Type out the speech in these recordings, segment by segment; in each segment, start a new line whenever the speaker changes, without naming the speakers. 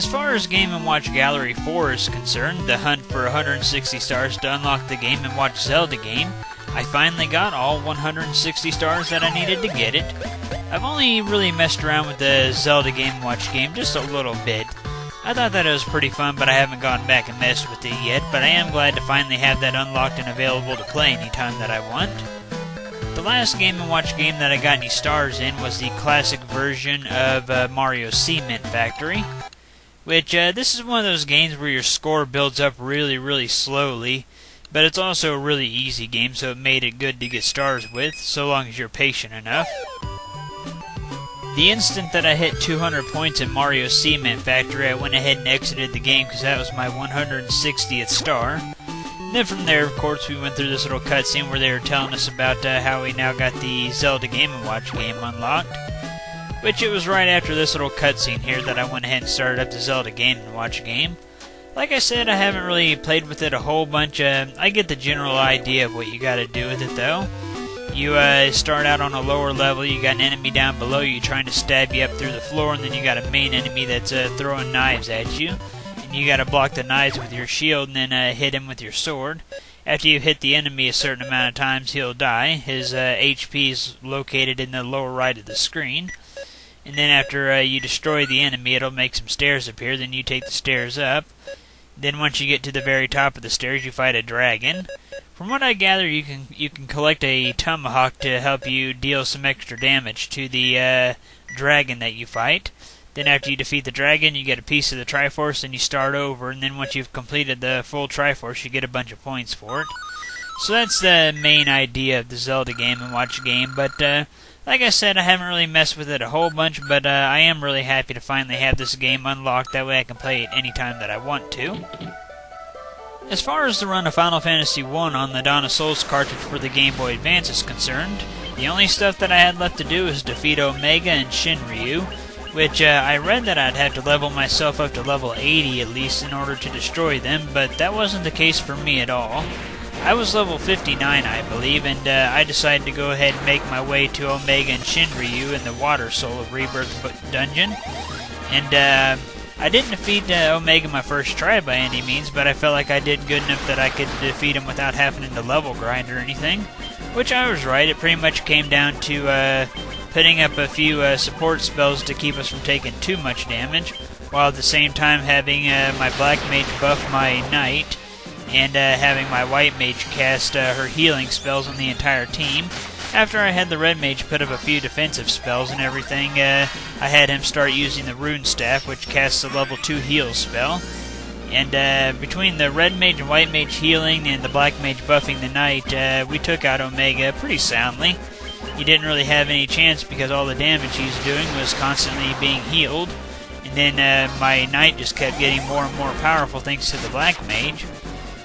As far as Game & Watch Gallery 4 is concerned, the hunt for 160 stars to unlock the Game & Watch Zelda game, I finally got all 160 stars that I needed to get it. I've only really messed around with the Zelda Game & Watch game just a little bit. I thought that it was pretty fun, but I haven't gone back and messed with it yet, but I am glad to finally have that unlocked and available to play anytime that I want. The last Game & Watch game that I got any stars in was the classic version of Mario Cement Factory, which this is one of those games where your score builds up really slowly, but it's also a really easy game, so it made it good to get stars with, so long as you're patient enough. The instant that I hit 200 points in Mario Cement Factory, I went ahead and exited the game because that was my 160th star. And then from there, of course, we went through this little cutscene where they were telling us about how we now got the Zelda Game & Watch game unlocked. Which it was right after this little cutscene here that I went ahead and started up the Zelda Game & Watch game. Like I said, I haven't really played with it a whole bunch. I get the general idea of what you gotta do with it though. You start out on a lower level, you got an enemy down below you trying to stab you up through the floor, and then you got a main enemy that's throwing knives at you. And you gotta block the knives with your shield and then hit him with your sword. After you hit the enemy a certain amount of times, he'll die. His HP is located in the lower right of the screen. And then after you destroy the enemy, it'll make some stairs appear, then you take the stairs up. Then once you get to the very top of the stairs, you fight a dragon. From what I gather, you can collect a tomahawk to help you deal some extra damage to the dragon that you fight. Then after you defeat the dragon, you get a piece of the Triforce and you start over, and then once you've completed the full Triforce, you get a bunch of points for it. So that's the main idea of the Zelda Game & Watch game, but like I said, I haven't really messed with it a whole bunch, but I am really happy to finally have this game unlocked, that way I can play it anytime that I want to. As far as the run of Final Fantasy I on the Dawn of Souls cartridge for the Game Boy Advance is concerned, the only stuff that I had left to do is defeat Omega and Shinryu, which I read that I'd have to level myself up to level 80 at least in order to destroy them, but that wasn't the case for me at all. I was level 59, I believe, and I decided to go ahead and make my way to Omega and Shinryu in the Water Soul of Rebirth dungeon. And I didn't defeat Omega my first try by any means, but I felt like I did good enough that I could defeat him without having to level grind or anything. Which I was right. It pretty much came down to putting up a few support spells to keep us from taking too much damage, while at the same time having my Black Mage buff my Knight, and having my White Mage cast her healing spells on the entire team. After I had the Red Mage put up a few defensive spells and everything, I had him start using the Rune Staff, which casts a level 2 heal spell. And between the Red Mage and White Mage healing and the Black Mage buffing the Knight, we took out Omega pretty soundly. He didn't really have any chance because all the damage he's doing was constantly being healed. And then my Knight just kept getting more and more powerful thanks to the Black Mage.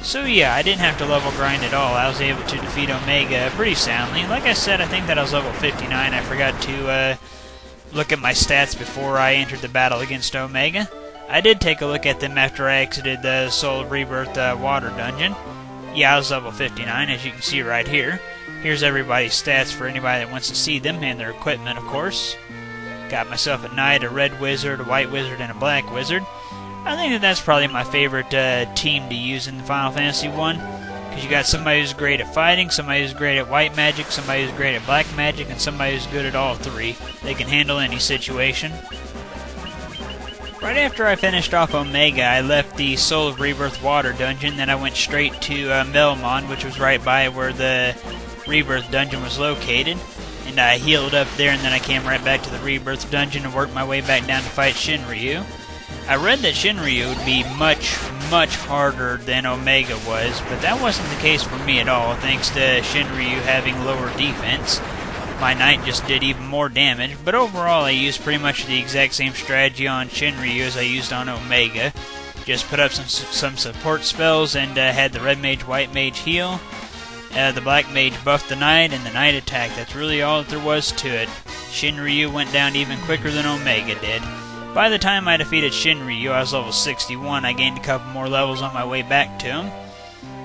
So yeah, I didn't have to level grind at all. I was able to defeat Omega pretty soundly. Like I said, I think that I was level 59. I forgot to look at my stats before I entered the battle against Omega. I did take a look at them after I exited the Soul of Rebirth Water Dungeon. Yeah, I was level 59, as you can see right here. Here's everybody's stats for anybody that wants to see them, and their equipment, of course. Got myself a Knight, a Red Wizard, a White Wizard, and a Black Wizard. I think that that's probably my favorite team to use in the Final Fantasy I, because you got somebody who's great at fighting, somebody who's great at white magic, somebody who's great at black magic, and somebody who's good at all three. They can handle any situation. Right after I finished off Omega, I left the Soul of Rebirth Water Dungeon, then I went straight to Melmond, which was right by where the Rebirth Dungeon was located. And I healed up there, and then I came right back to the Rebirth Dungeon and worked my way back down to fight Shinryu. I read that Shinryu would be much harder than Omega was, but that wasn't the case for me at all, thanks to Shinryu having lower defense. My Knight just did even more damage, but overall I used pretty much the exact same strategy on Shinryu as I used on Omega. Just put up some support spells and had the Red Mage, White Mage heal. The Black Mage buffed the Knight, and the Knight attacked. That's really all that there was to it. Shinryu went down even quicker than Omega did. By the time I defeated Shinryu, I was level 61. I gained a couple more levels on my way back to him.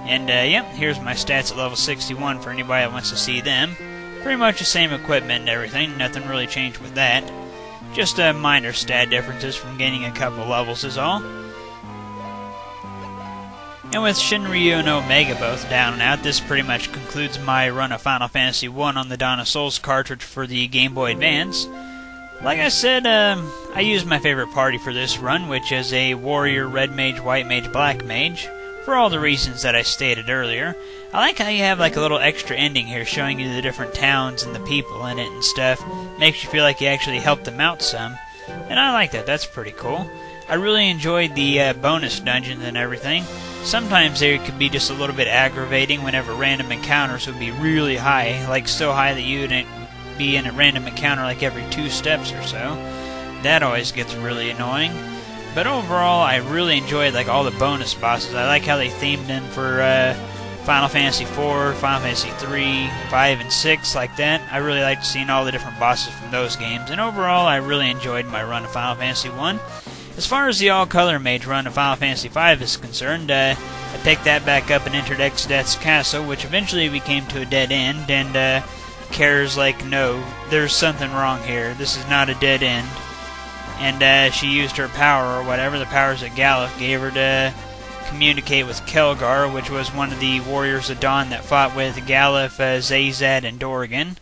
And, yep, here's my stats at level 61 for anybody that wants to see them. Pretty much the same equipment and everything. Nothing really changed with that. Just minor stat differences from gaining a couple levels is all. And with Shinryu and Omega both down and out, this pretty much concludes my run of Final Fantasy I on the Dawn of Souls cartridge for the Game Boy Advance. Like I said, I used my favorite party for this run, which is a warrior, red mage, white mage, black mage, for all the reasons that I stated earlier. I like how you have like a little extra ending here showing you the different towns and the people in it and stuff. Makes you feel like you actually helped them out some. And I like that, that's pretty cool. I really enjoyed the bonus dungeons and everything. Sometimes they could be just a little bit aggravating whenever random encounters would be really high, like so high that you would be in a random encounter like every 2 steps or so. That always gets really annoying. But overall, I really enjoyed like all the bonus bosses. I like how they themed them for Final Fantasy IV, Final Fantasy III, 5, and 6, like that. I really liked seeing all the different bosses from those games. And overall, I really enjoyed my run of Final Fantasy I. As far as the all-color mage run of Final Fantasy V is concerned, I picked that back up and entered Exdeath's Castle, which eventually we came to a dead end, and Kara's like, no, there's something wrong here. This is not a dead end. And she used her power, or whatever, the powers that Galuf gave her to communicate with Kelgar, which was one of the Warriors of Dawn that fought with Galuf, Zazad, and Dorgan.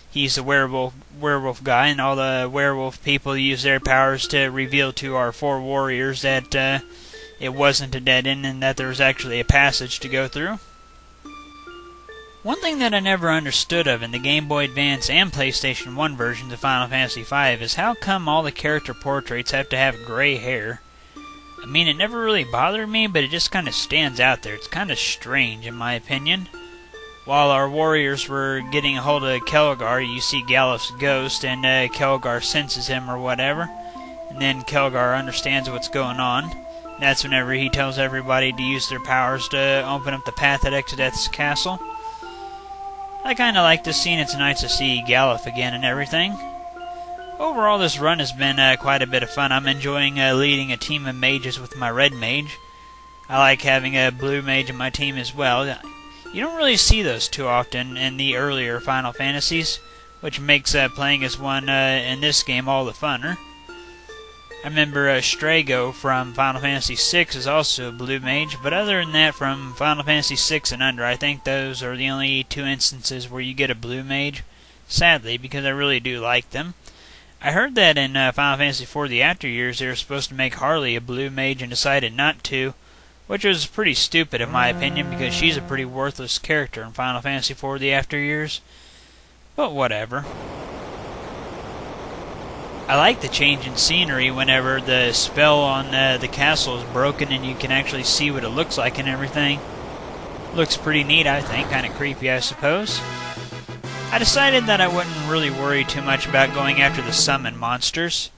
He's the werewolf guy, and all the werewolf people use their powers to reveal to our 4 warriors that it wasn't a dead end and that there was actually a passage to go through. One thing that I never understood of in the Game Boy Advance and PlayStation 1 versions of Final Fantasy V is how come all the character portraits have to have gray hair. I mean, it never really bothered me, but it just kind of stands out there. It's kind of strange, in my opinion. While our warriors were getting a hold of Kelgar, you see Galuf's ghost, and Kelgar senses him or whatever. And then Kelgar understands what's going on. That's whenever he tells everybody to use their powers to open up the path at Exdeath's Castle. I kind of like this scene. It's nice to see Galuf again and everything. Overall, this run has been quite a bit of fun. I'm enjoying leading a team of mages with my red mage. I like having a blue mage in my team as well. You don't really see those too often in the earlier Final Fantasies, which makes playing as one in this game all the funner. I remember Strago from Final Fantasy VI is also a blue mage, but other than that, from Final Fantasy VI and under, I think those are the only 2 instances where you get a blue mage, sadly, because I really do like them. I heard that in Final Fantasy IV The After Years they were supposed to make Harley a blue mage and decided not to, which was pretty stupid in my opinion, because she's a pretty worthless character in Final Fantasy IV The After Years. But whatever. I like the change in scenery whenever the spell on the castle is broken and you can actually see what it looks like and everything. Looks pretty neat, I think. Kind of creepy, I suppose. I decided that I wouldn't really worry too much about going after the summon monsters.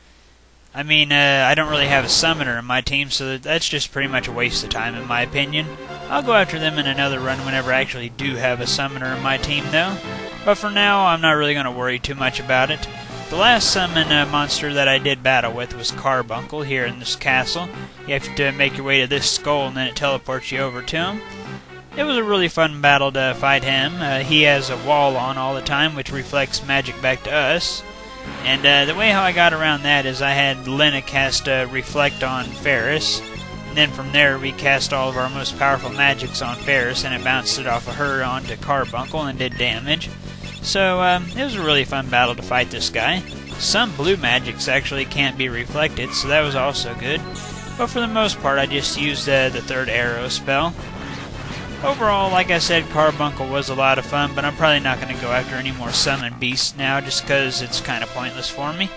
I mean, I don't really have a summoner in my team, so that's just pretty much a waste of time in my opinion. I'll go after them in another run whenever I actually do have a summoner in my team, though. But for now, I'm not really going to worry too much about it. The last summon monster that I did battle with was Carbuncle here in this castle. You have to make your way to this skull and then it teleports you over to him. It was a really fun battle to fight him. He has a wall on all the time, which reflects magic back to us. And the way how I got around that is I had Lena cast Reflect on Ferris, and then from there we cast all of our most powerful magics on Ferris, and it bounced it off of her onto Carbuncle and did damage. So it was a really fun battle to fight this guy. Some blue magics actually can't be reflected, so that was also good. But for the most part I just used the third arrow spell. Overall, like I said, Carbuncle was a lot of fun, but I'm probably not going to go after any more summon beasts now, just because it's kind of pointless for me.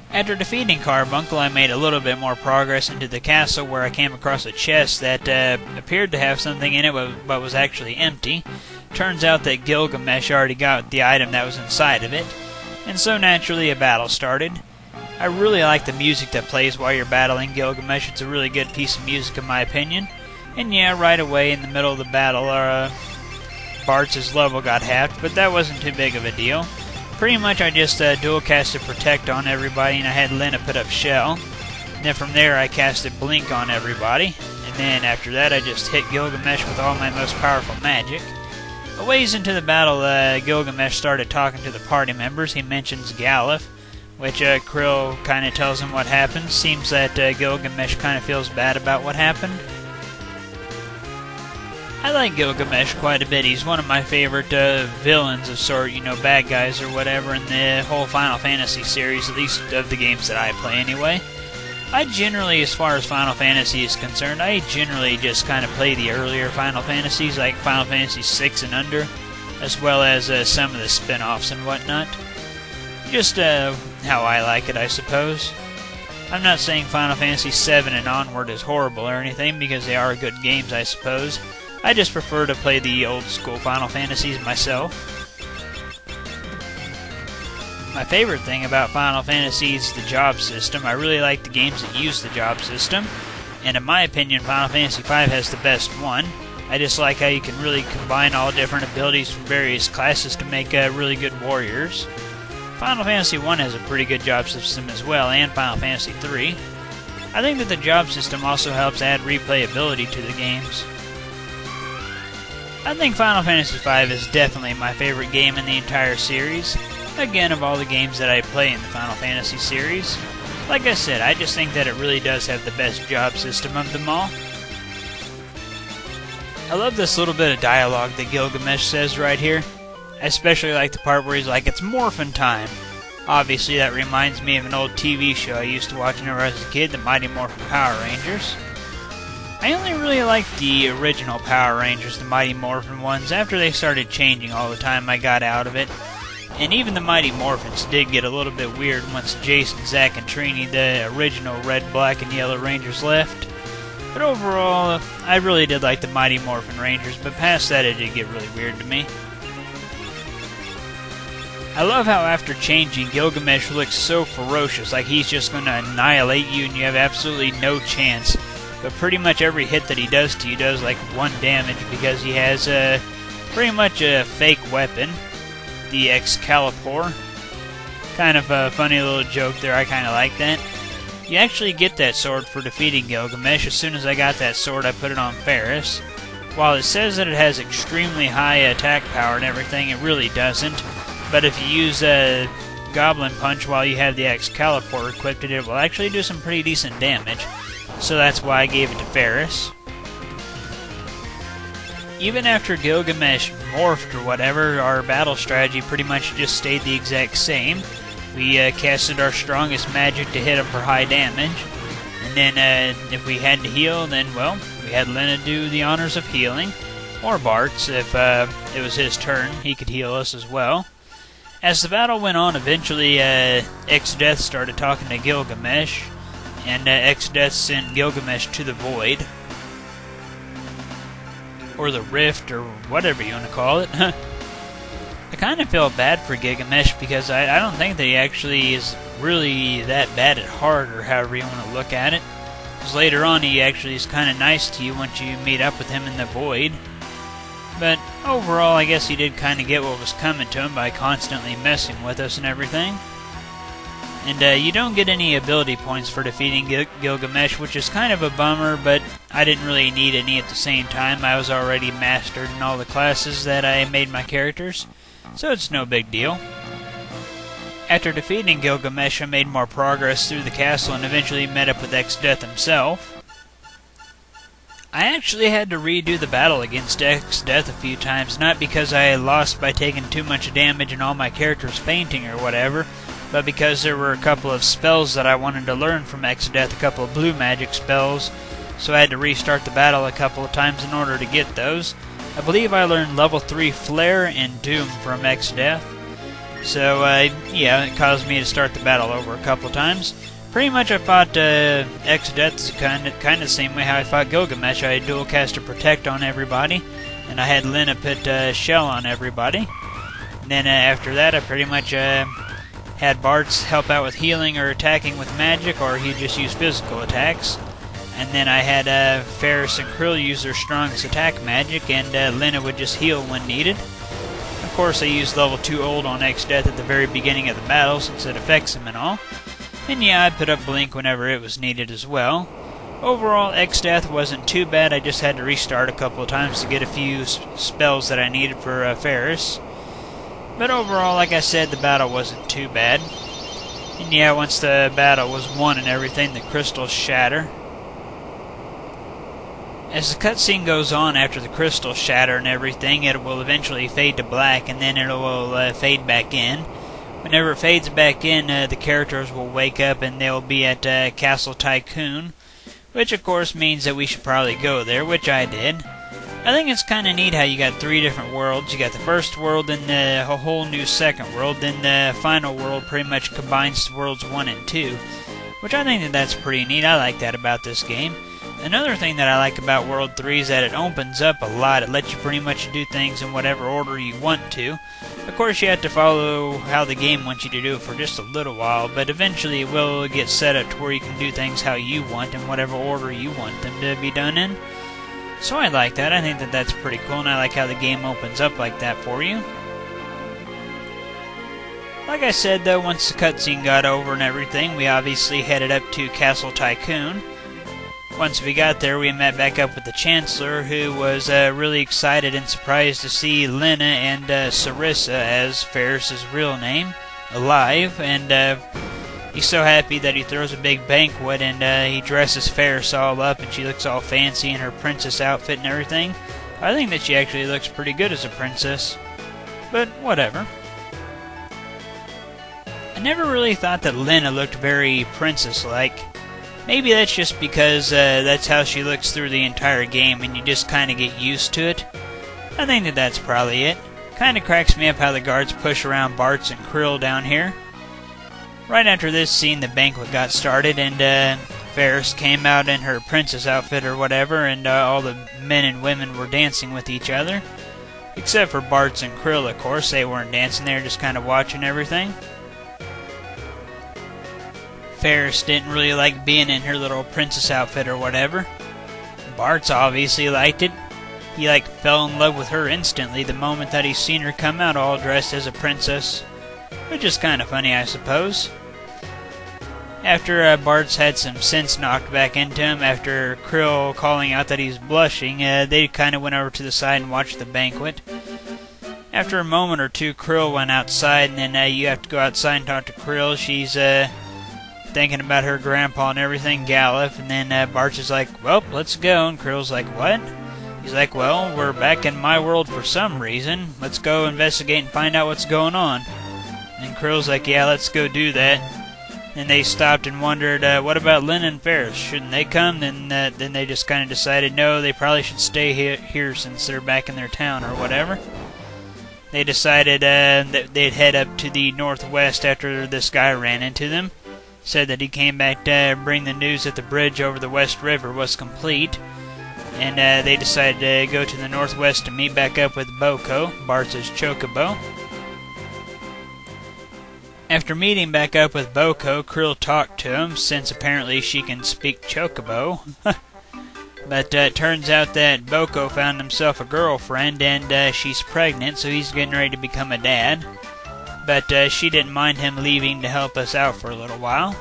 After defeating Carbuncle, I made a little bit more progress into the castle, where I came across a chest that appeared to have something in it, but was actually empty. Turns out that Gilgamesh already got the item that was inside of it, and so naturally a battle started. I really like the music that plays while you're battling Gilgamesh. It's a really good piece of music in my opinion. And yeah, right away in the middle of the battle, Bartz's level got halved, but that wasn't too big of a deal. Pretty much I just dual casted Protect on everybody, and I had Lena put up Shell. And then from there I casted Blink on everybody, and then after that I just hit Gilgamesh with all my most powerful magic. A ways into the battle, Gilgamesh started talking to the party members. He mentions Galuf, which Krill kind of tells him what happened. Seems that Gilgamesh kind of feels bad about what happened. I like Gilgamesh quite a bit. He's one of my favorite villains of sort, you know, bad guys or whatever in the whole Final Fantasy series, at least of the games that I play anyway. I generally, as far as Final Fantasy is concerned, I generally just kind of play the earlier Final Fantasies, like Final Fantasy 6 and under, as well as some of the spin-offs and whatnot. Just how I like it, I suppose. I'm not saying Final Fantasy 7 and onward is horrible or anything, because they are good games, I suppose. I just prefer to play the old school Final Fantasies myself. My favorite thing about Final Fantasy is the job system. I really like the games that use the job system, and in my opinion, Final Fantasy V has the best one. I just like how you can really combine all different abilities from various classes to make really good warriors. Final Fantasy I has a pretty good job system as well, and Final Fantasy III. I think that the job system also helps add replayability to the games. I think Final Fantasy V is definitely my favorite game in the entire series. Again, of all the games that I play in the Final Fantasy series. Like I said, I just think that it really does have the best job system of them all. I love this little bit of dialogue that Gilgamesh says right here. I especially like the part where he's like, "It's morphin' time." Obviously, that reminds me of an old TV show I used to watch whenever I was a kid, the Mighty Morphin Power Rangers. I only really liked the original Power Rangers, the Mighty Morphin ones. After they started changing all the time, I got out of it. And even the Mighty Morphins did get a little bit weird once Jason, Zack, and Trini, the original red, black, and yellow Rangers, left. But overall, I really did like the Mighty Morphin Rangers, but past that it did get really weird to me. I love how after changing, Gilgamesh looks so ferocious, like he's just going to annihilate you and you have absolutely no chance. But pretty much every hit that he does to you does like 1 damage because he has pretty much a fake weapon, the Excalibur. Kind of a funny little joke there, I kind of like that. You actually get that sword for defeating Gilgamesh. As soon as I got that sword, I put it on Ferris. While it says that it has extremely high attack power and everything, it really doesn't. But if you use a Goblin Punch while you have the Excalibur equipped, it will actually do some pretty decent damage. So that's why I gave it to Ferris. Even after Gilgamesh morphed or whatever, our battle strategy pretty much just stayed the exact same. We casted our strongest magic to hit him for high damage. And then if we had to heal, then, well, we had Lena do the honors of healing. Or Bartz, if it was his turn, he could heal us as well. As the battle went on, eventually Exdeath started talking to Gilgamesh. And Exdeath sent Gilgamesh to the Void. Or the Rift, or whatever you want to call it. I kind of feel bad for Gilgamesh because I don't think that he actually is really that bad at heart, or however you want to look at it. Because later on he actually is kind of nice to you once you meet up with him in the Void. But overall, I guess he did kind of get what was coming to him by constantly messing with us and everything. And you don't get any ability points for defeating Gilgamesh, which is kind of a bummer, but I didn't really need any at the same time. I was already mastered in all the classes that I made my characters, so it's no big deal. After defeating Gilgamesh, I made more progress through the castle and eventually met up with Exdeath himself. I actually had to redo the battle against Exdeath a few times, not because I lost by taking too much damage and all my characters fainting or whatever, but because there were a couple of spells that I wanted to learn from Exdeath, a couple of blue magic spells, so I had to restart the battle a couple of times in order to get those. I believe I learned level 3 Flare and Doom from Exdeath, so yeah, it caused me to start the battle over a couple of times. Pretty much I fought Exdeath kind of the same way how I fought Gilgamesh. I had dual cast Protect on everybody, and I had Lena put Shell on everybody. And then after that I pretty much had Bartz help out with healing or attacking with magic, or he'd just use physical attacks. And then I had Ferris and Krill use their strongest attack magic, and Lena would just heal when needed. Of course, I used level 2 ult on Exdeath at the very beginning of the battle, since it affects him and all. And yeah, I'd put up Blink whenever it was needed as well. Overall, Exdeath wasn't too bad. I just had to restart a couple of times to get a few spells that I needed for Ferris. But overall, like I said, the battle wasn't too bad. And And yeah, once the battle was won and everything, the crystals shatter. As the cutscene goes on after the crystals shatter and everything, it will eventually fade to black, and then it will fade back in. Whenever it fades back in, the characters will wake up and they'll be at Castle Tycoon, which of course means that we should probably go there, which I did. I think it's kind of neat how you got 3 different worlds. You got the first world, then a whole new second world, then the final world pretty much combines worlds 1 and 2, which I think that's pretty neat. I like that about this game. Another thing that I like about World 3 is that it opens up a lot. It lets you pretty much do things in whatever order you want to. Of course, you have to follow how the game wants you to do it for just a little while, but eventually it will get set up to where you can do things how you want in whatever order you want them to be done in. So I like that. I think that that's pretty cool, and I like how the game opens up like that for you. Like I said, though, once the cutscene got over and everything, we obviously headed up to Castle Tycoon. Once we got there, we met back up with the Chancellor, who was really excited and surprised to see Lena and Sarissa, as Ferris's real name, alive, and he's so happy that he throws a big banquet, and he dresses Ferris all up, and she looks all fancy in her princess outfit and everything. I think that she actually looks pretty good as a princess, but whatever. I never really thought that Lena looked very princess-like. Maybe that's just because that's how she looks through the entire game and you just kind of get used to it. I think that that's probably it. Kind of cracks me up how the guards push around Bartz and Krill down here. Right after this scene, the banquet got started, and Ferris came out in her princess outfit or whatever, and all the men and women were dancing with each other. Except for Bartz and Krill, of course. They weren't dancing, they were just kind of watching everything. Ferris didn't really like being in her little princess outfit or whatever. Bartz obviously liked it. He fell in love with her instantly the moment that he seen her come out all dressed as a princess. Which is kind of funny, I suppose. After Bartz had some sense knocked back into him after Krill calling out that he's blushing, they kind of went over to the side and watched the banquet. After a moment or two, Krill went outside, and then you have to go outside and talk to Krill. She's thinking about her grandpa and everything, Galuf, and then Bartz is like, well, let's go, and Krill's like, what? He's like, well, we're back in my world for some reason. Let's go investigate and find out what's going on. And Krill's like, yeah, let's go do that. And they stopped and wondered, what about Lynn and Ferris? Shouldn't they come? Then they just kind of decided, no, they probably should stay here since they're back in their town or whatever. They decided that they'd head up to the northwest after this guy ran into them. Said that he came back to bring the news that the bridge over the West River was complete. And they decided to go to the northwest to meet back up with Boko, Bartz's chocobo. After meeting back up with Boko, Krill talked to him, since apparently she can speak chocobo. But it turns out that Boko found himself a girlfriend, and she's pregnant, so he's getting ready to become a dad. But she didn't mind him leaving to help us out for a little while.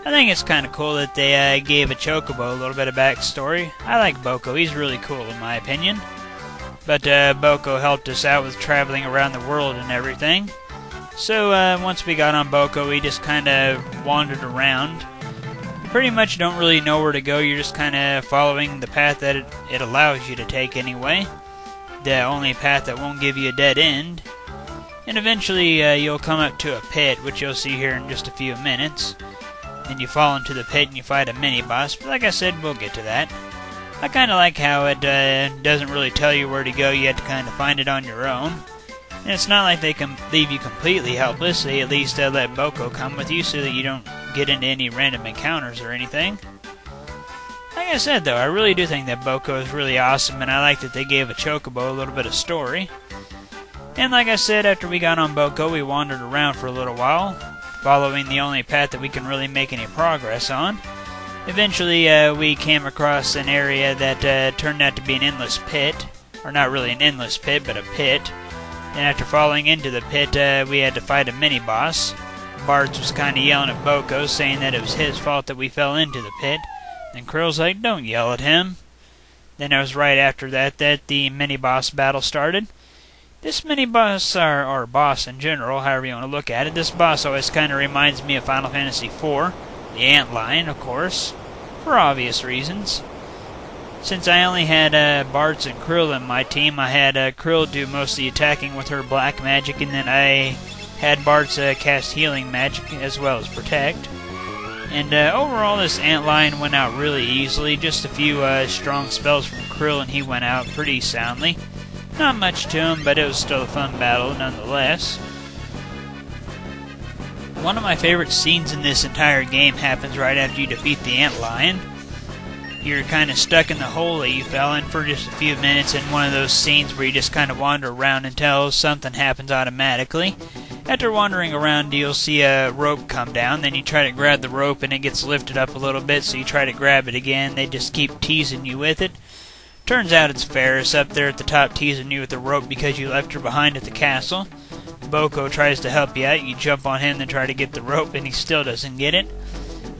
I think it's kind of cool that they gave a chocobo a little bit of backstory. I like Boko, he's really cool in my opinion. But Boko helped us out with traveling around the world and everything. So once we got on Boko, we just kind of wandered around. You pretty much don't really know where to go, you're just kind of following the path that it allows you to take anyway. The only path that won't give you a dead end. And eventually you'll come up to a pit, which you'll see here in just a few minutes. And you fall into the pit and you fight a mini-boss, but like I said, we'll get to that. I kind of like how it doesn't really tell you where to go, you have to kind of find it on your own. And it's not like they can leave you completely helpless, they at least let Boko come with you so that you don't get into any random encounters or anything. Like I said though, I really do think that Boko is really awesome, and I like that they gave a chocobo a little bit of story. And like I said, after we got on Boko, we wandered around for a little while, following the only path that we can really make any progress on. Eventually, we came across an area that turned out to be an endless pit. Or not really an endless pit, but a pit. And after falling into the pit, we had to fight a mini-boss. Bartz was kind of yelling at Boko, saying that it was his fault that we fell into the pit. And Krill's like, don't yell at him. Then it was right after that the mini-boss battle started. This mini-boss, or boss in general, however you want to look at it, this boss always kind of reminds me of Final Fantasy IV, the ant lion, of course, for obvious reasons. Since I only had Bartz and Krill in my team, I had Krill do most of the attacking with her black magic, and then I had Bartz cast healing magic as well as protect. And overall, this ant lion went out really easily. Just a few strong spells from Krill, and he went out pretty soundly. Not much to him, but it was still a fun battle nonetheless. One of my favorite scenes in this entire game happens right after you defeat the ant lion. You're kind of stuck in the hole that you fell in for just a few minutes, in one of those scenes where you just kind of wander around until something happens automatically. After wandering around, you'll see a rope come down, then you try to grab the rope and it gets lifted up a little bit, so you try to grab it again. They just keep teasing you with it. Turns out it's Ferris up there at the top teasing you with the rope because you left her behind at the castle. Boko tries to help you out. You jump on him and try to get the rope, and he still doesn't get it.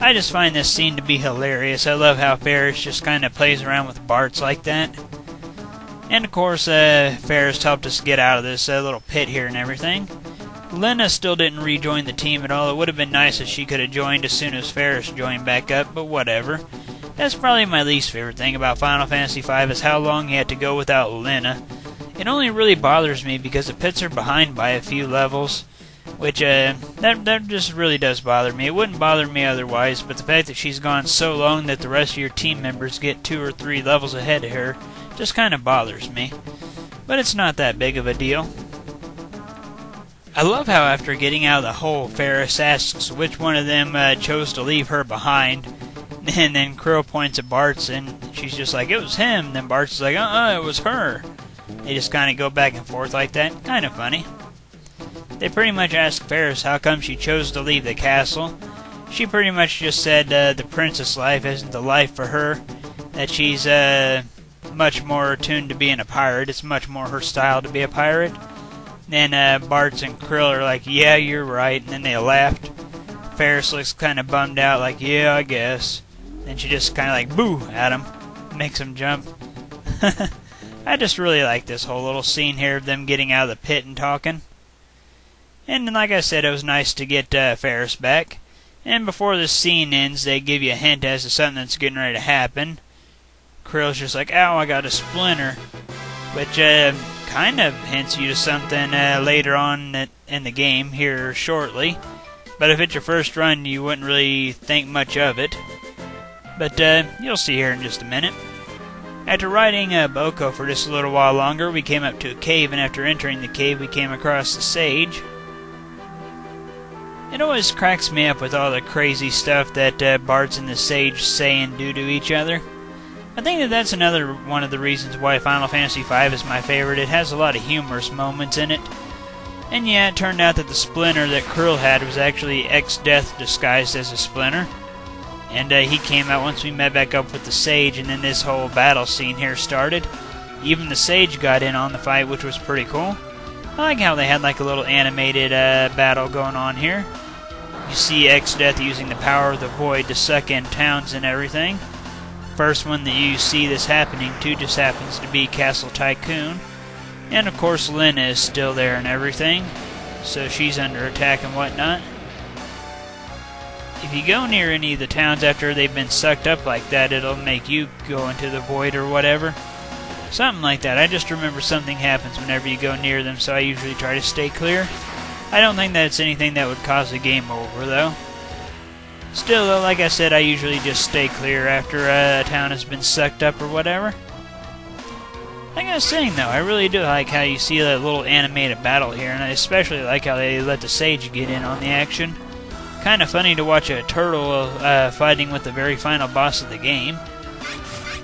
I just find this scene to be hilarious. I love how Ferris just kind of plays around with Bartz like that. And of course, Ferris helped us get out of this little pit here and everything. Lena still didn't rejoin the team at all. It would have been nice if she could have joined as soon as Ferris joined back up, but whatever. That's probably my least favorite thing about Final Fantasy V is how long you had to go without Lena. It only really bothers me because it puts her behind by a few levels, which that just really does bother me. It wouldn't bother me otherwise, but the fact that she's gone so long that the rest of your team members get 2 or 3 levels ahead of her just kind of bothers me. But it's not that big of a deal. I love how after getting out of the hole, Ferris asks which one of them chose to leave her behind. And then Krill points at Bartz, and she's just like, it was him. Then Bartz is like, it was her. They just kind of go back and forth like that. Kind of funny. They pretty much ask Ferris how come she chose to leave the castle. She pretty much just said the princess life isn't the life for her. That she's much more attuned to being a pirate. It's much more her style to be a pirate. Then Bartz and Krill are like, yeah, you're right. And then they laughed. Ferris looks kind of bummed out, like, yeah, I guess. Then she just kind of like, boo, at him. Makes him jump. I just really like this whole little scene here of them getting out of the pit and talking. And like I said, it was nice to get Ferris back. And before this scene ends, they give you a hint as to something that's getting ready to happen. Krill's just like, ow, I got a splinter. Which kind of hints you to something later on in the game here shortly. But if it's your first run, you wouldn't really think much of it. But you'll see here in just a minute. After riding Boko for just a little while longer, we came up to a cave, and after entering the cave, we came across the sage. It always cracks me up with all the crazy stuff that Bartz and the sage say and do to each other. I think that that's another one of the reasons why Final Fantasy V is my favorite. It has a lot of humorous moments in it. And yeah, it turned out that the splinter that Krill had was actually X-Death disguised as a splinter. And he came out once we met back up with the sage, and then this whole battle scene here started. Even the sage got in on the fight, which was pretty cool. I like how they had like a little animated battle going on here. You see X-Death using the power of the void to suck in towns and everything. First one that you see this happening to just happens to be Castle Tycoon. And of course Lena is still there and everything, so she's under attack and whatnot. If you go near any of the towns after they've been sucked up like that, it'll make you go into the void or whatever. Something like that. I just remember something happens whenever you go near them, so I usually try to stay clear. I don't think that it's anything that would cause a game over, though. Still, though, like I said, I usually just stay clear after a town has been sucked up or whatever. Like I was saying, though, I really do like how you see that little animated battle here, and I especially like how they let the sage get in on the action. Kind of funny to watch a turtle fighting with the very final boss of the game.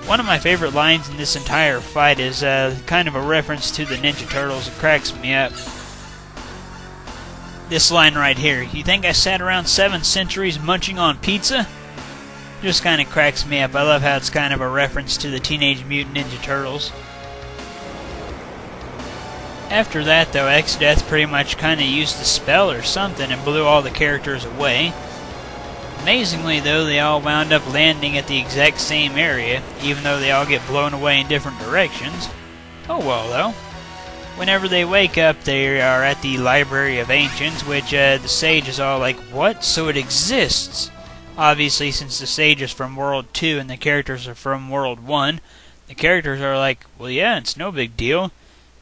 One of my favorite lines in this entire fight is kind of a reference to the Ninja Turtles. It cracks me up. This line right here, you think I sat around 7 centuries munching on pizza? Just kind of cracks me up. I love how it's kind of a reference to the Teenage Mutant Ninja Turtles. After that, though, X-Death pretty much kind of used a spell or something and blew all the characters away. Amazingly, though, they all wound up landing at the exact same area, even though they all get blown away in different directions. Oh well, though. Whenever they wake up, they are at the Library of Ancients, which the sage is all like, what? So it exists! Obviously, since the sage is from World 2 and the characters are from World 1, the characters are like, well, yeah, it's no big deal.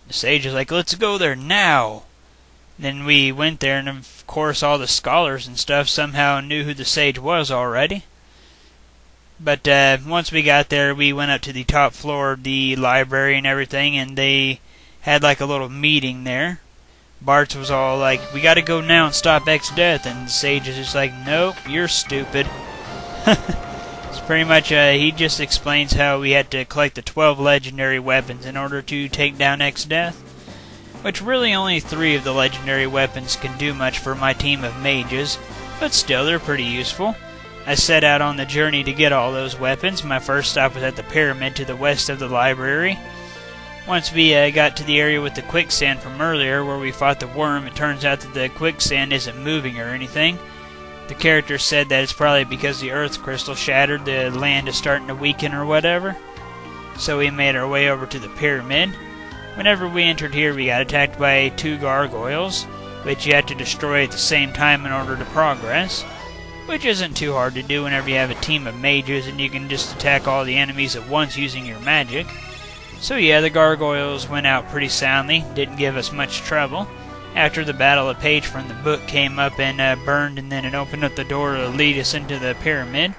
The sage is like, let's go there now! Then we went there, and of course all the scholars and stuff somehow knew who the sage was already. But once we got there, we went up to the top floor of the library and everything, and they had like a little meeting there. Bart was all like, we gotta go now and stop X Death, and the sage is just like, nope, you're stupid. It's pretty much, he just explains how we had to collect the 12 legendary weapons in order to take down X Death. Which really only 3 of the legendary weapons can do much for my team of mages, but still they're pretty useful. I set out on the journey to get all those weapons. My first stop was at the pyramid to the west of the library. Once we got to the area with the quicksand from earlier where we fought the worm, it turns out that the quicksand isn't moving or anything. The character said that it's probably because the earth crystal shattered, the land is starting to weaken or whatever. So we made our way over to the pyramid. Whenever we entered here, we got attacked by 2 gargoyles, which you have to destroy at the same time in order to progress, which isn't too hard to do whenever you have a team of mages and you can just attack all the enemies at once using your magic. So yeah, the gargoyles went out pretty soundly, didn't give us much trouble. After the battle, a page from the book came up and burned, and then it opened up the door to lead us into the pyramid.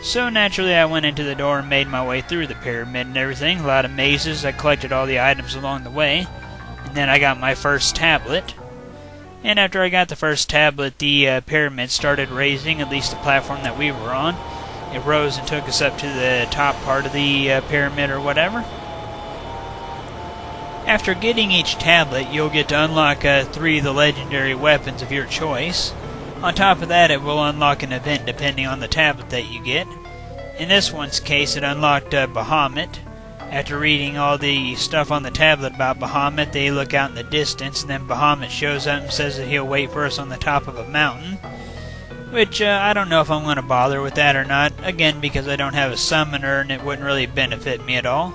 So naturally I went into the door and made my way through the pyramid and everything. A lot of mazes. I collected all the items along the way. And then I got my first tablet. And after I got the first tablet, the pyramid started raising, at least the platform that we were on. It rose and took us up to the top part of the pyramid or whatever. After getting each tablet, you'll get to unlock 3 of the legendary weapons of your choice. On top of that, it will unlock an event depending on the tablet that you get. In this one's case, it unlocked Bahamut. After reading all the stuff on the tablet about Bahamut, they look out in the distance, and then Bahamut shows up and says that he'll wait for us on the top of a mountain. Which, I don't know if I'm going to bother with that or not, again because I don't have a summoner and it wouldn't really benefit me at all.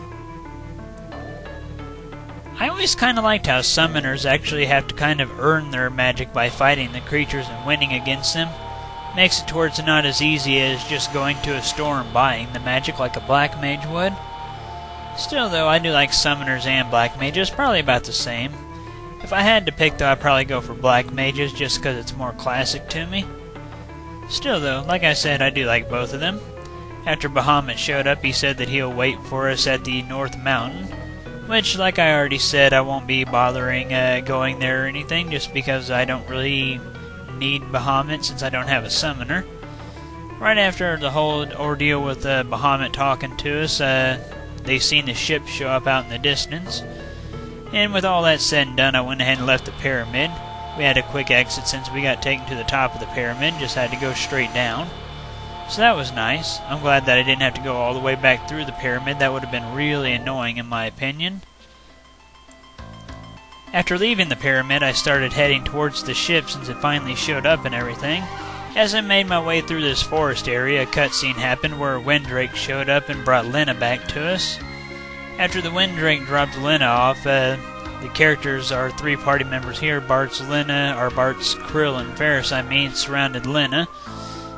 I always kind of liked how summoners actually have to kind of earn their magic by fighting the creatures and winning against them. Makes it towards not as easy as just going to a store and buying the magic like a black mage would. Still though, I do like summoners and black mages, probably about the same. If I had to pick though, I'd probably go for black mages just because it's more classic to me. Still though, like I said, I do like both of them. After Bahamut showed up, he said that he'll wait for us at the North Mountain. Which, like I already said, I won't be bothering going there or anything, just because I don't really need Bahamut since I don't have a summoner. Right after the whole ordeal with Bahamut talking to us, they seen the ship show up out in the distance. And with all that said and done, I went ahead and left the pyramid. We had a quick exit since we got taken to the top of the pyramid, just had to go straight down. So that was nice. I'm glad that I didn't have to go all the way back through the pyramid. That would have been really annoying in my opinion. After leaving the pyramid, I started heading towards the ship since it finally showed up and everything. As I made my way through this forest area, a cutscene happened where Windrake showed up and brought Lena back to us. After the Windrake dropped Lena off, the characters, our 3 party members here, Bart's Krill and Ferris, surrounded Lena.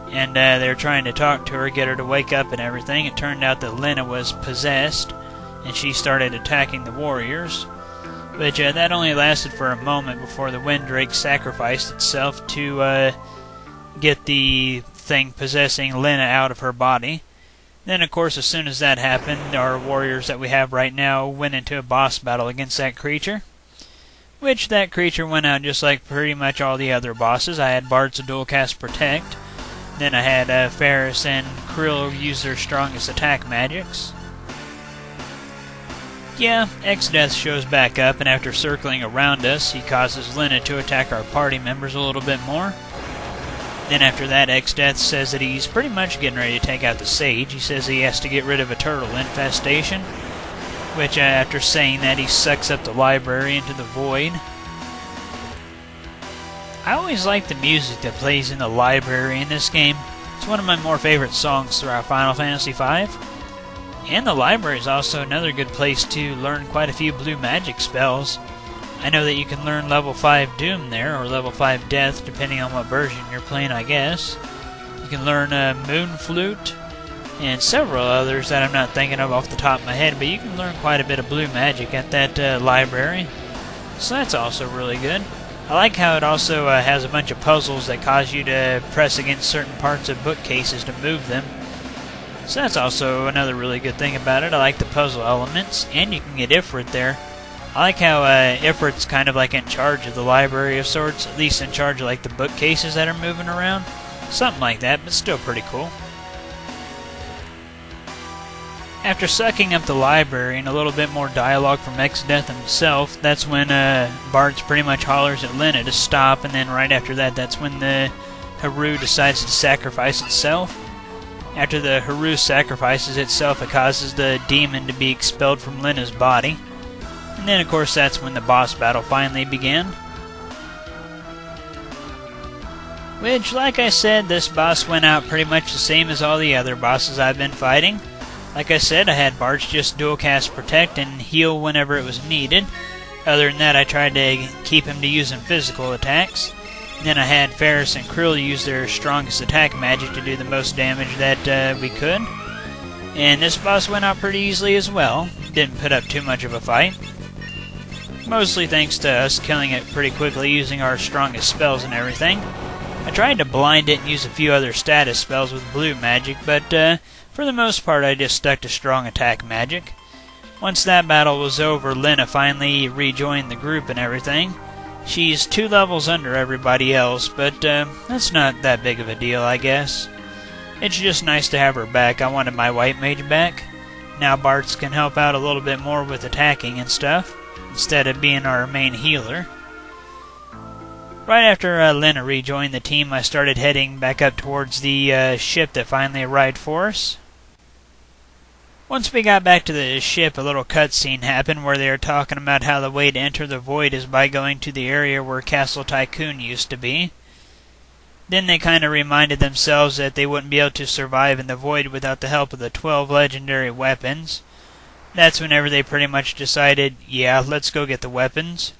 And they were trying to talk to her, get her to wake up and everything. It turned out that Lena was possessed, and she started attacking the warriors. But that only lasted for a moment before the Windrake sacrificed itself to get the thing possessing Lena out of her body. Then, of course, as soon as that happened, our warriors that we have right now went into a boss battle against that creature. Which that creature went out just like pretty much all the other bosses. I had Bart's dual cast Protect. Then I had Ferris and Krill use their strongest attack magics. Yeah, X-Death shows back up, and after circling around us, he causes Lena to attack our party members a little bit more. Then after that, X-Death says that he's pretty much getting ready to take out the Sage. He says he has to get rid of a turtle infestation, which after saying that, he sucks up the library into the void. I always like the music that plays in the library in this game. It's one of my more favorite songs throughout Final Fantasy V. And the library is also another good place to learn quite a few blue magic spells. I know that you can learn level 5 Doom there, or level 5 Death, depending on what version you're playing, I guess. You can learn Moon Flute, and several others that I'm not thinking of off the top of my head, but you can learn quite a bit of blue magic at that library. So that's also really good. I like how it also has a bunch of puzzles that cause you to press against certain parts of bookcases to move them. So that's also another really good thing about it. I like the puzzle elements, and you can get Ifrit there. I like how Ifrit's kind of like in charge of the library of sorts, at least in charge of like the bookcases that are moving around. Something like that, but still pretty cool. After sucking up the library and a little bit more dialogue from Exdeath himself, that's when Bartz pretty much hollers at Lena to stop, and then right after that, that's when the Haru decides to sacrifice itself. After the Haru sacrifices itself, it causes the demon to be expelled from Lena's body. And then, of course, that's when the boss battle finally began. Which, like I said, this boss went out pretty much the same as all the other bosses I've been fighting. Like I said, I had Bartz just dual cast Protect and heal whenever it was needed. Other than that, I tried to keep him to using physical attacks. Then I had Ferris and Krill use their strongest attack magic to do the most damage that we could. And this boss went out pretty easily as well. Didn't put up too much of a fight. Mostly thanks to us killing it pretty quickly using our strongest spells and everything. I tried to blind it and use a few other status spells with blue magic, but for the most part I just stuck to strong attack magic. Once that battle was over, Lena finally rejoined the group and everything. She's 2 levels under everybody else, but that's not that big of a deal, I guess. It's just nice to have her back. I wanted my white mage back. Now Bartz can help out a little bit more with attacking and stuff, instead of being our main healer. Right after Lena rejoined the team, I started heading back up towards the ship that finally arrived for us. Once we got back to the ship, a little cutscene happened where they were talking about how the way to enter the void is by going to the area where Castle Tycoon used to be. Then they kind of reminded themselves that they wouldn't be able to survive in the void without the help of the 12 legendary weapons. That's whenever they pretty much decided, yeah, let's go get the weapons.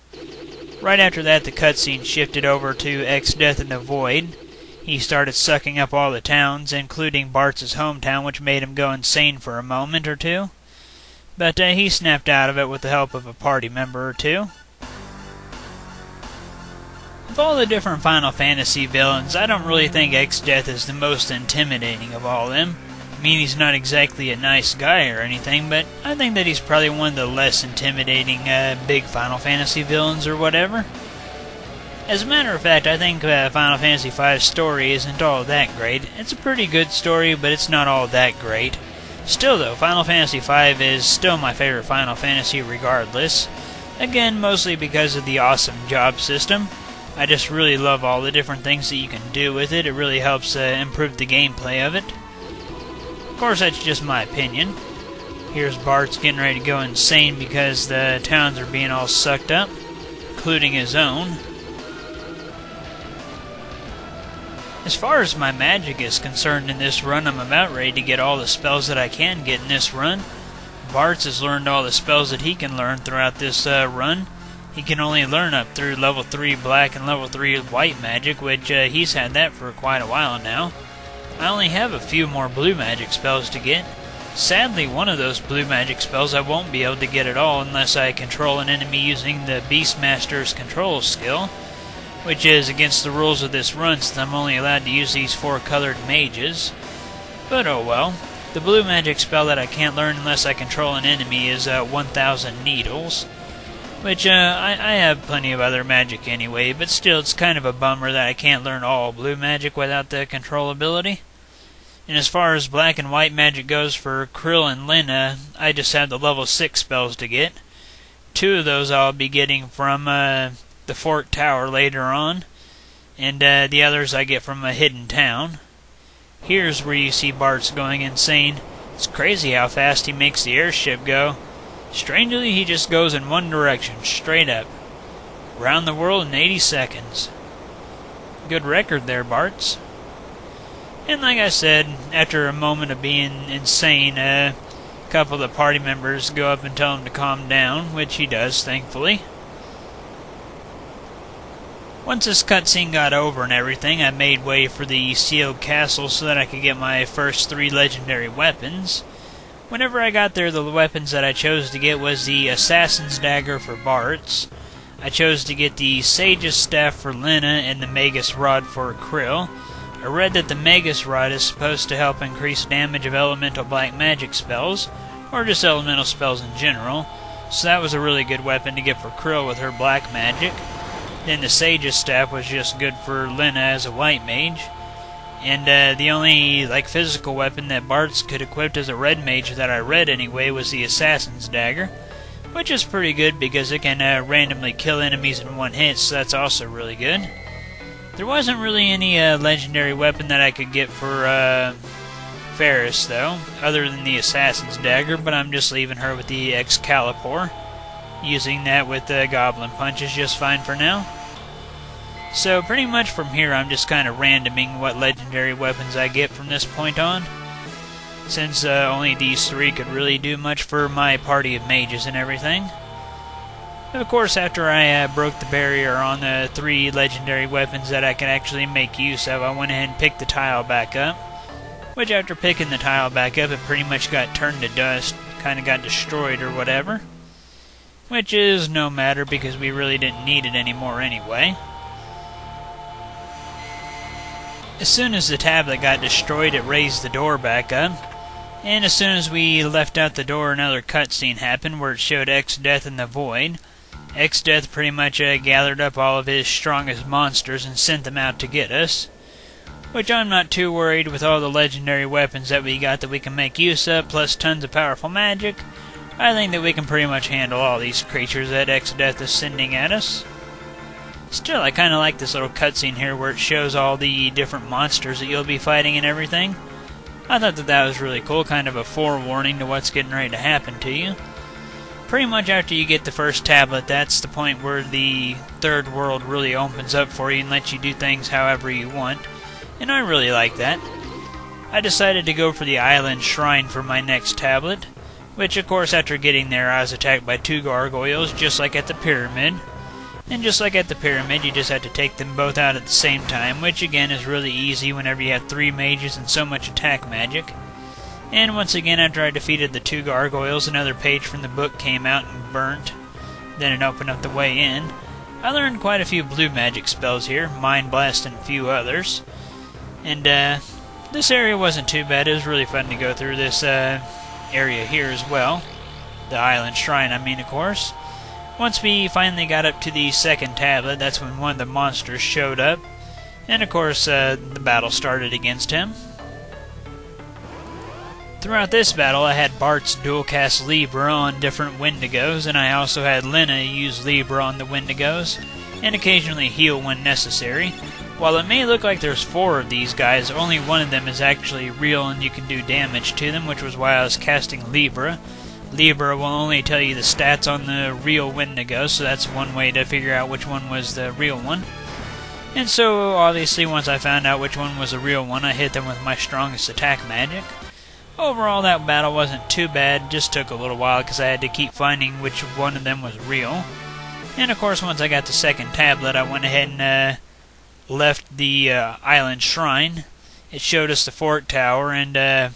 Right after that, the cutscene shifted over to Exdeath in the void. He started sucking up all the towns, including Bartz's hometown, which made him go insane for a moment or two. But he snapped out of it with the help of a party member or two. Of all the different Final Fantasy villains, I don't really think Exdeath is the most intimidating of all of them. I mean, he's not exactly a nice guy or anything, but I think that he's probably one of the less intimidating big Final Fantasy villains or whatever. As a matter of fact, I think Final Fantasy V's story isn't all that great. It's a pretty good story, but it's not all that great. Still though, Final Fantasy V is still my favorite Final Fantasy regardless. Again, mostly because of the awesome job system. I just really love all the different things that you can do with it. It really helps improve the gameplay of it. Of course, that's just my opinion. Here's Bartz getting ready to go insane because the towns are being all sucked up, including his own. As far as my magic is concerned in this run, I'm about ready to get all the spells that I can get in this run. Bartz has learned all the spells that he can learn throughout this run. He can only learn up through level 3 black and level 3 white magic, which he's had that for quite a while now. I only have a few more blue magic spells to get. Sadly, one of those blue magic spells I won't be able to get at all unless I control an enemy using the Beastmaster's control skill, which is against the rules of this run since I'm only allowed to use these 4 colored mages. But oh well. The blue magic spell that I can't learn unless I control an enemy is 1000 Needles, which I have plenty of other magic anyway, but still it's kind of a bummer that I can't learn all blue magic without the control ability. And as far as black and white magic goes for Krill and Lena, I just have the level 6 spells to get. 2 of those I'll be getting from the Fort Tower later on, and the others I get from a hidden town. Here's where you see Bartz going insane. It's crazy how fast he makes the airship go. Strangely, he just goes in one direction, straight up. Around the world in 80 seconds. Good record there, Bartz. And like I said, after a moment of being insane, a couple of the party members go up and tell him to calm down, which he does, thankfully. Once this cutscene got over and everything, I made way for the sealed castle so that I could get my first 3 legendary weapons. Whenever I got there, the weapons that I chose to get was the Assassin's Dagger for Bartz. I chose to get the Sage's Staff for Lena and the Magus Rod for Krill. I read that the Magus Rod is supposed to help increase damage of elemental black magic spells, or just elemental spells in general, so that was a really good weapon to get for Krill with her black magic. Then the Sage's Staff was just good for Lena as a white mage. And the only physical weapon that Bartz could equip as a red mage that I read anyway was the Assassin's Dagger, which is pretty good because it can randomly kill enemies in one hit, so that's also really good. There wasn't really any legendary weapon that I could get for Ferris though, other than the Assassin's Dagger, but I'm just leaving her with the Excalibur. Using that with Goblin Punch is just fine for now. So pretty much from here I'm just kind of randoming what legendary weapons I get from this point on, since only these 3 could really do much for my party of mages and everything. Of course, after I broke the barrier on the 3 legendary weapons that I can actually make use of, I went ahead and picked the tile back up, which after picking the tile back up it pretty much got turned to dust, kind of got destroyed or whatever, which is no matter because we really didn't need it anymore anyway. As soon as the tablet got destroyed, it raised the door back up. And as soon as we left out the door, another cutscene happened where it showed X-Death in the Void. X-Death pretty much gathered up all of his strongest monsters and sent them out to get us. Which I'm not too worried with all the legendary weapons that we got that we can make use of, plus tons of powerful magic. I think that we can pretty much handle all these creatures that X-Death is sending at us. Still, I kind of like this little cutscene here where it shows all the different monsters that you'll be fighting and everything. I thought that that was really cool, kind of a forewarning to what's getting ready to happen to you. Pretty much after you get the first tablet, that's the point where the third world really opens up for you and lets you do things however you want. And I really like that. I decided to go for the island shrine for my next tablet, which of course after getting there I was attacked by 2 gargoyles just like at the pyramid. And just like at the pyramid, you just have to take them both out at the same time, which again is really easy whenever you have 3 mages and so much attack magic. And once again, after I defeated the 2 gargoyles, another page from the book came out and burnt. Then it opened up the way in. I learned quite a few blue magic spells here, Mind Blast and a few others. And this area wasn't too bad. It was really fun to go through this area here as well. The island shrine, I mean, of course. Once we finally got up to the second tablet, that's when one of the monsters showed up. And of course, the battle started against him. Throughout this battle, I had Bartz dual cast Libra on different Wendigos, and I also had Lena use Libra on the Wendigos, and occasionally heal when necessary. While it may look like there's 4 of these guys, only one of them is actually real and you can do damage to them, which was why I was casting Libra. Libra will only tell you the stats on the real Wendigo, so that's one way to figure out which one was the real one. And so, obviously, once I found out which one was the real one, I hit them with my strongest attack magic. Overall, that battle wasn't too bad, just took a little while because I had to keep finding which one of them was real. And of course, once I got the second tablet, I went ahead and left the island shrine. It showed us the fort tower and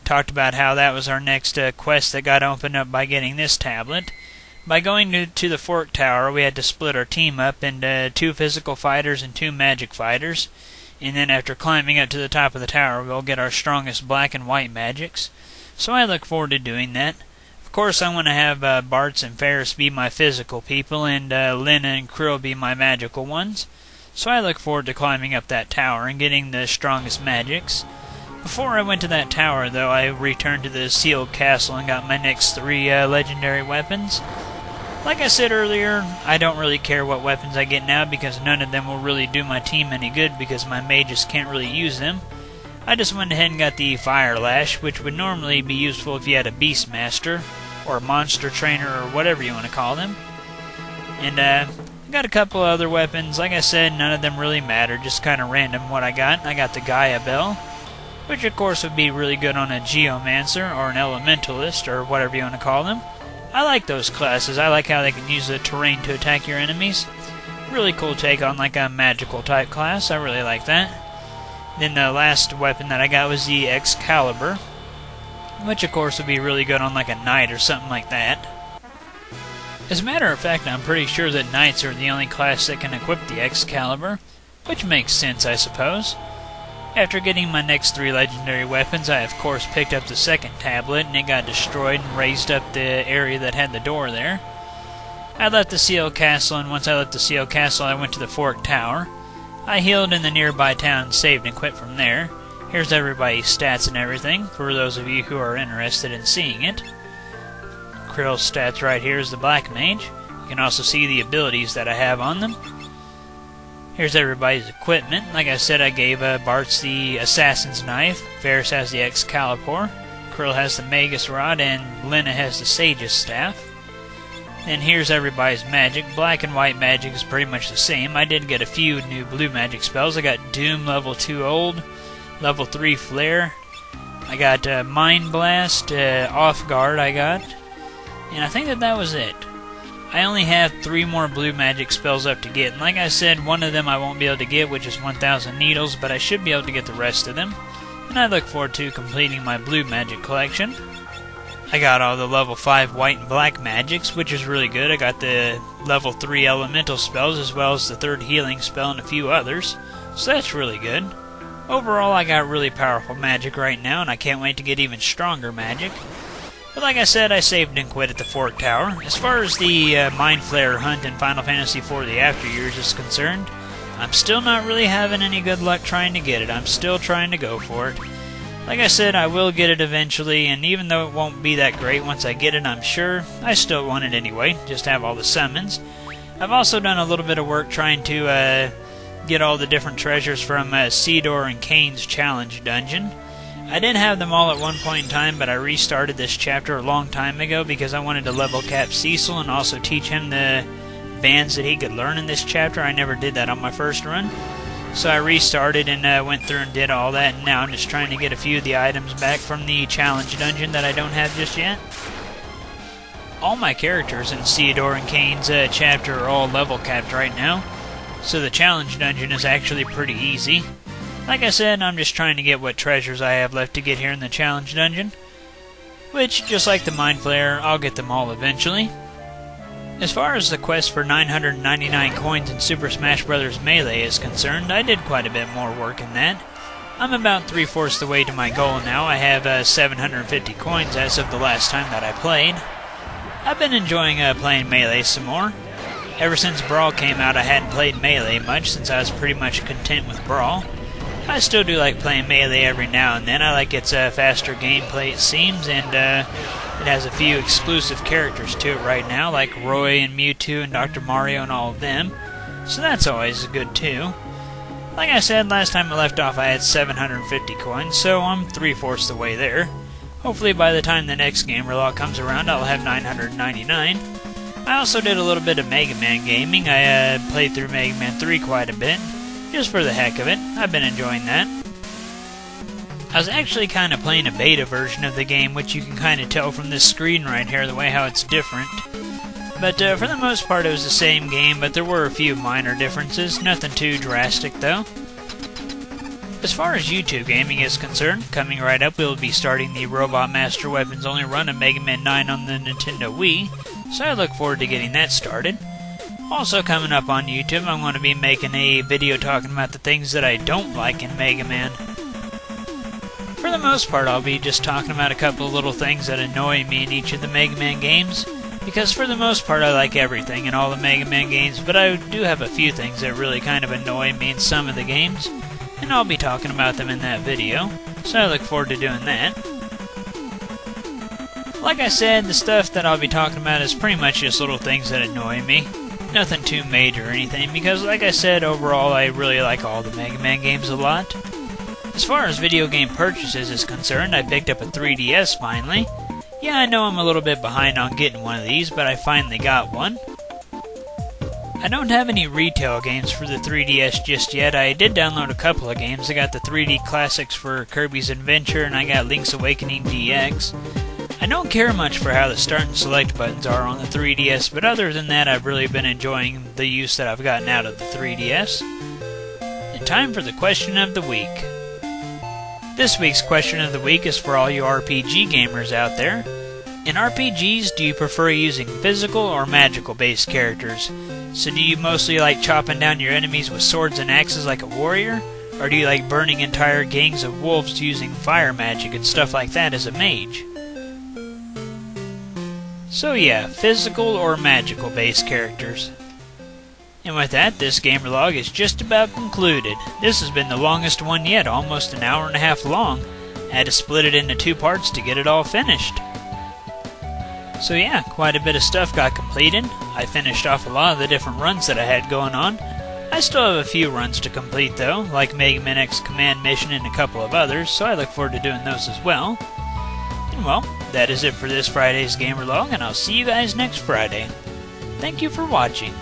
talked about how that was our next quest that got opened up by getting this tablet. By going to the fort tower, we had to split our team up into 2 physical fighters and 2 magic fighters. And then after climbing up to the top of the tower, we'll get our strongest black and white magics. So I look forward to doing that. Of course, I want to have Bartz and Ferris be my physical people, and Lena and Krill be my magical ones. So I look forward to climbing up that tower and getting the strongest magics. Before I went to that tower, though, I returned to the sealed castle and got my next 3 legendary weapons. Like I said earlier, I don't really care what weapons I get now because none of them will really do my team any good because my mages can't really use them. I just went ahead and got the Fire Lash, which would normally be useful if you had a Beastmaster, or a Monster Trainer, or whatever you want to call them. And I got a couple of other weapons. Like I said, none of them really matter, just kind of random what I got. I got the Gaia Bell, which of course would be really good on a Geomancer, or an Elementalist, or whatever you want to call them. I like those classes. I like how they can use the terrain to attack your enemies. really cool take on like a magical type class. I really like that. Then the last weapon that I got was the Excalibur, which of course would be really good on like a knight or something like that. As a matter of fact, I'm pretty sure that knights are the only class that can equip the Excalibur, which makes sense, I suppose. After getting my next 3 legendary weapons, I of course picked up the second tablet, and it got destroyed and raised up the area that had the door there. I left the sealed castle, and once I left the sealed castle, I went to the Fork Tower. I healed in the nearby town and saved and quit from there. Here's everybody's stats and everything, for those of you who are interested in seeing it. Krill's stats right here is the Black Mage. You can also see the abilities that I have on them. Here's everybody's equipment. Like I said, I gave Bart's the Assassin's Knife, Varys has the Excalibur, Krill has the Magus Rod, and Lena has the Sage's Staff. And here's everybody's magic. Black and white magic is pretty much the same. I did get a few new blue magic spells. I got Doom level 2 Old, level 3 Flare. I got Mind Blast, Off Guard I got. And I think that was it. I only have 3 more blue magic spells up to get. And like I said, one of them I won't be able to get, which is 1,000 Needles, but I should be able to get the rest of them. And I look forward to completing my blue magic collection. I got all the level 5 white and black magics, which is really good. I got the level 3 elemental spells, as well as the 3rd healing spell and a few others. So that's really good. Overall, I got really powerful magic right now, and I can't wait to get even stronger magic. But like I said, I saved and quit at the Fork Tower. As far as the Mind Flayer hunt in Final Fantasy IV The After Years is concerned, I'm still not really having any good luck trying to get it. I'm still trying to go for it. Like I said, I will get it eventually, and even though it won't be that great once I get it, I'm sure, I still want it anyway, just have all the summons. I've also done a little bit of work trying to get all the different treasures from Cedar and Kane's challenge dungeon. I did have them all at one point in time, but I restarted this chapter a long time ago because I wanted to level cap Cecil and also teach him the bands that he could learn in this chapter. I never did that on my first run. So I restarted and went through and did all that, and now I'm just trying to get a few of the items back from the challenge dungeon that I don't have just yet. All my characters in Cedar and Kane's chapter are all level capped right now, so the challenge dungeon is actually pretty easy. Like I said, I'm just trying to get what treasures I have left to get here in the challenge dungeon, which, just like the Mind Flayer, I'll get them all eventually. As far as the quest for 999 coins in Super Smash Bros. Melee is concerned, I did quite a bit more work in that. I'm about 3/4 the way to my goal now. I have 750 coins as of the last time that I played. I've been enjoying playing Melee some more. Ever since Brawl came out, I hadn't played Melee much since I was pretty much content with Brawl. I still do like playing Melee every now and then. I like its faster gameplay, it seems, and it has a few exclusive characters to it right now, like Roy and Mewtwo and Dr. Mario and all of them. So that's always good too. Like I said, last time I left off I had 750 coins, so I'm 3/4 the way there. Hopefully by the time the next game Relock comes around I'll have 999. I also did a little bit of Mega Man gaming. I played through Mega Man 3 quite a bit, just for the heck of it. I've been enjoying that. I was actually kind of playing a beta version of the game, which you can kind of tell from this screen right here, the way how it's different. But for the most part it was the same game, but there were a few minor differences. Nothing too drastic though. As far as YouTube gaming is concerned, coming right up we'll be starting the Robot Master Weapons only run of Mega Man 9 on the Nintendo Wii, so I look forward to getting that started. Also coming up on YouTube, I'm going to be making a video talking about the things that I don't like in Mega Man. For the most part, I'll be just talking about a couple of little things that annoy me in each of the Mega Man games, because for the most part I like everything in all the Mega Man games, but I do have a few things that really kind of annoy me in some of the games, and I'll be talking about them in that video, so I look forward to doing that. Like I said, the stuff that I'll be talking about is pretty much just little things that annoy me. Nothing too major or anything, because like I said, overall I really like all the Mega Man games a lot. As far as video game purchases is concerned, I picked up a 3DS finally. Yeah, I know I'm a little bit behind on getting one of these, but I finally got one. I don't have any retail games for the 3DS just yet. I did download a couple of games. I got the 3D classics for Kirby's Adventure, and I got Link's Awakening DX. I I don't care much for how the start and select buttons are on the 3DS, but other than that I've really been enjoying the use that I've gotten out of the 3DS. And time for the question of the week. This week's question of the week is for all you RPG gamers out there. In RPGs, do you prefer using physical or magical based characters? So do you mostly like chopping down your enemies with swords and axes like a warrior? Or do you like burning entire gangs of wolves using fire magic and stuff like that as a mage? So yeah, physical or magical based characters. And with that, this gamer log is just about concluded. This has been the longest one yet, almost an hour and a half long. I had to split it into 2 parts to get it all finished. So yeah, quite a bit of stuff got completed. I finished off a lot of the different runs that I had going on. I still have a few runs to complete though, like Mega Man X Command Mission and a couple of others, so I look forward to doing those as well. And well, that is it for this Friday's gamer log, and I'll see you guys next Friday. Thank you for watching.